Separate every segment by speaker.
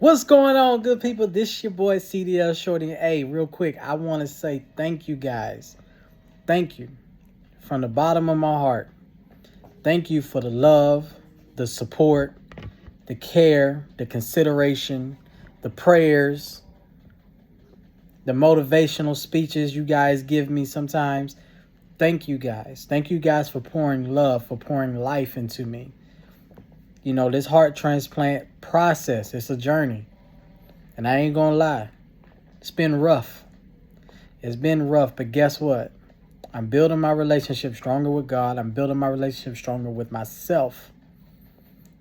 Speaker 1: What's going on, good people? This your boy CDL Shorty. Hey, real quick, I want to say thank you guys. Thank you from the bottom of my heart. Thank you for the love, the support, the care, the consideration, the prayers, the motivational speeches you guys give me sometimes. Thank you guys. Thank you guys for pouring love, for pouring life into me. You know, this heart transplant process, it's a journey. And I ain't gonna lie, it's been rough. It's been rough, but guess what? I'm building my relationship stronger with God. I'm building my relationship stronger with myself.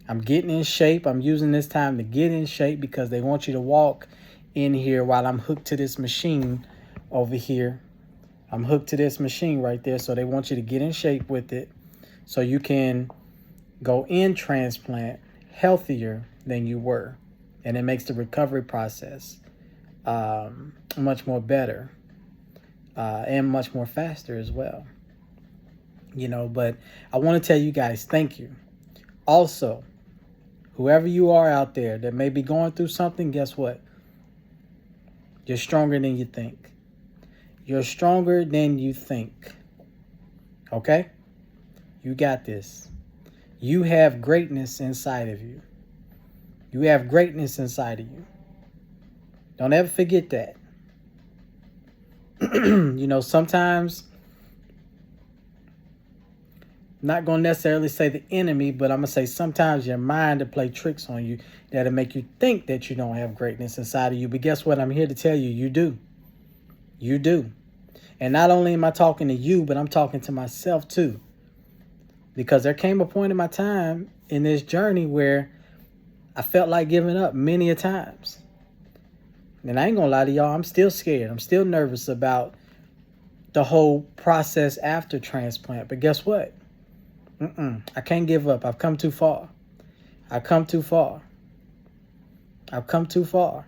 Speaker 1: I'm getting in shape. I'm using this time to get in shape because they want you to walk in here while I'm hooked to this machine over here. I'm hooked to this machine right there. So they want you to get in shape with it so you can go in transplant healthier than you were. And it makes the recovery process much more better and much more faster as well. You know, but I want to tell you guys, thank you. Also, whoever you are out there that may be going through something, guess what? You're stronger than you think. You're stronger than you think. Okay? You got this. You have greatness inside of you. You have greatness inside of you. Don't ever forget that. You know, sometimes, I'm not going to necessarily say the enemy, but I'm going to say sometimes your mind will play tricks on you that'll make you think that you don't have greatness inside of you. But guess what? I'm here to tell you, you do. You do. And not only am I talking to you, but I'm talking to myself too. Because there came a point in my time in this journey where I felt like giving up many a times. And I ain't gonna lie to y'all, I'm still scared. I'm still nervous about the whole process after transplant. But guess what? I can't give up. I've come too far. I've come too far. I've come too far.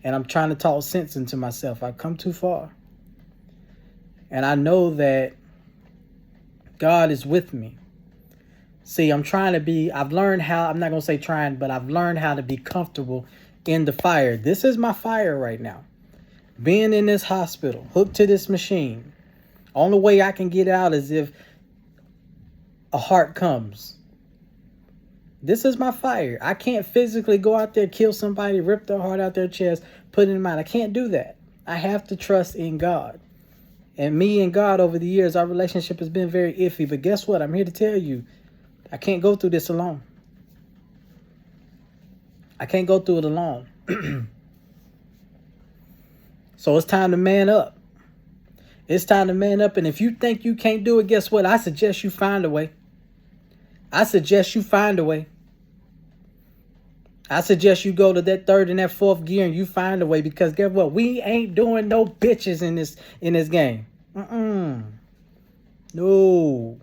Speaker 1: And I'm trying to talk sense into myself. I've come too far. And I know that God is with me. See, I've learned how, I'm not going to say trying, but I've learned how to be comfortable in the fire. This is my fire right now. Being in this hospital, hooked to this machine. Only way I can get out is if a heart comes. This is my fire. I can't physically go out there, kill somebody, rip their heart out their chest, put it in mine. I can't do that. I have to trust in God. And me and God over the years, our relationship has been very iffy. But guess what? I'm here to tell you, I can't go through this alone. I can't go through it alone. So it's time to man up. It's time to man up. And if you think you can't do it, guess what? I suggest you find a way. I suggest you find a way. I suggest you go to that third and that fourth gear and you find a way, because guess what? We ain't doing no bitches in this game. No.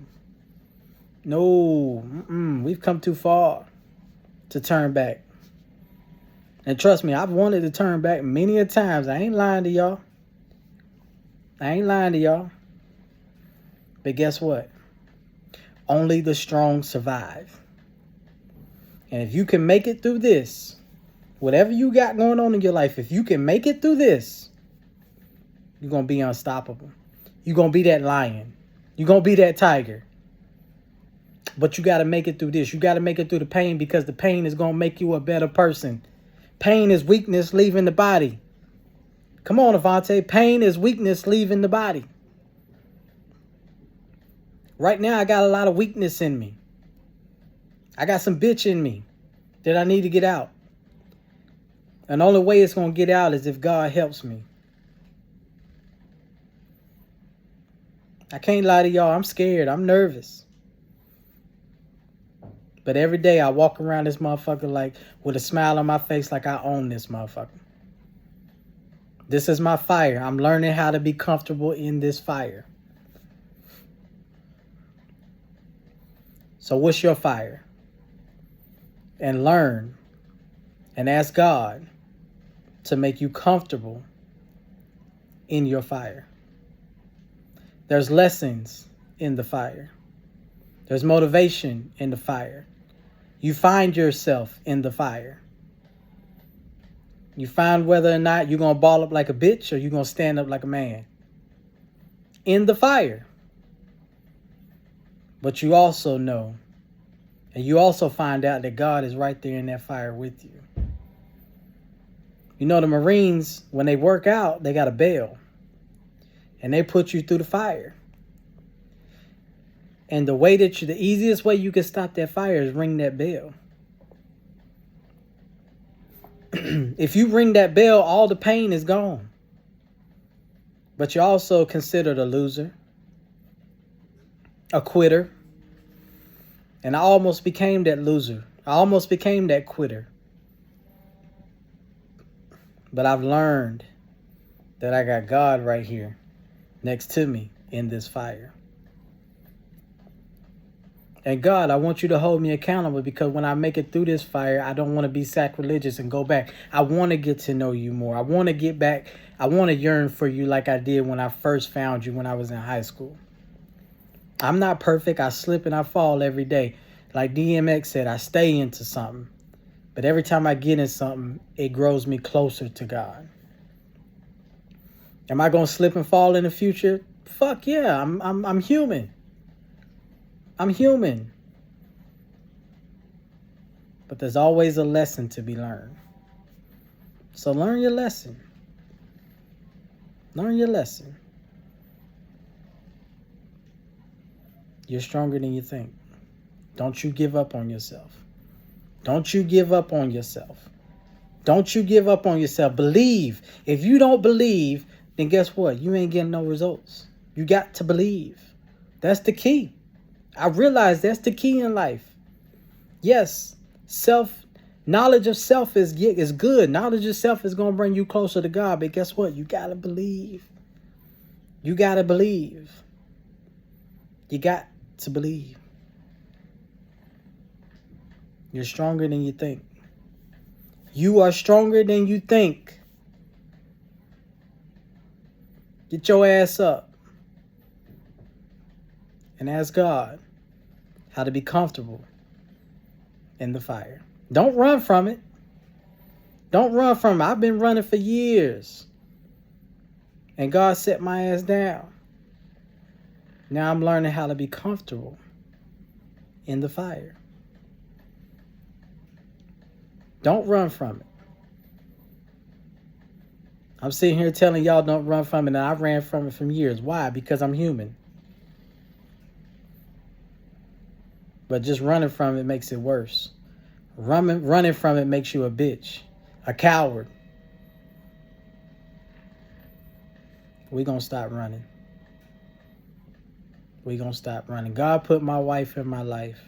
Speaker 1: We've come too far to turn back. And trust me, I've wanted to turn back many a times. I ain't lying to y'all. But guess what? Only the strong survive. And if you can make it through this, whatever you got going on in your life, if you can make it through this, you're going to be unstoppable. You're going to be that lion. You're going to be that tiger. But you got to make it through this. You got to make it through the pain, because the pain is going to make you a better person. Pain is weakness leaving the body. Come on, Avante. Pain is weakness leaving the body. Right now, I got a lot of weakness in me. I got some bitch in me that I need to get out. And the only way it's going to get out is if God helps me. I can't lie to y'all. I'm scared. I'm nervous. But every day I walk around this motherfucker like with a smile on my face, like I own this motherfucker. This is my fire. I'm learning how to be comfortable in this fire. So what's your fire? And learn and ask God to make you comfortable in your fire. There's lessons in the fire. There's motivation in the fire. You find yourself in the fire. You find whether or not you're going to ball up like a bitch or you're going to stand up like a man in the fire. But you also know, and you also find out that God is right there in that fire with you. You know, the Marines, when they work out, they got a bell. And they put you through the fire. And the easiest way you can stop that fire is ring that bell. If you ring that bell, all the pain is gone. But you're also considered a loser, a quitter. And I almost became that loser. I almost became that quitter. But I've learned that I got God right here next to me in this fire. And God, I want you to hold me accountable, because when I make it through this fire, I don't want to be sacrilegious and go back. I want to get to know you more. I want to get back. I want to yearn for you like I did when I first found you when I was in high school. I'm not perfect. I slip and I fall every day. Like DMX said, I stay into something. But every time I get in something, it grows me closer to God. Am I going to slip and fall in the future? Fuck yeah, I'm human. I'm human. But there's always a lesson to be learned. So learn your lesson. Learn your lesson. You're stronger than you think. Don't you give up on yourself. Don't you give up on yourself. Don't you give up on yourself. Believe. If you don't believe, then guess what? You ain't getting no results. You got to believe. That's the key. I realize that's the key in life. Yes, knowledge of self is good. Knowledge of self is going to bring you closer to God. But guess what? You got to believe. You got to believe. You got to believe. You're stronger than you think. You are stronger than you think. Get your ass up and ask God how to be comfortable in the fire. Don't run from it. Don't run from it. I've been running for years. And God set my ass down. Now I'm learning how to be comfortable in the fire. Don't run from it. I'm sitting here telling y'all don't run from it, and I ran from it for years. Why? Because I'm human. But just running from it makes it worse. Running from it makes you a bitch, a coward. We're going to stop running. We're going to stop running. God put my wife in my life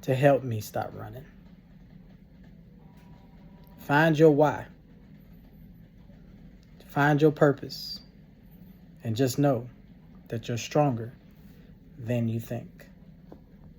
Speaker 1: to help me stop running. Find your why. Find your purpose. And just know that you're stronger than you think.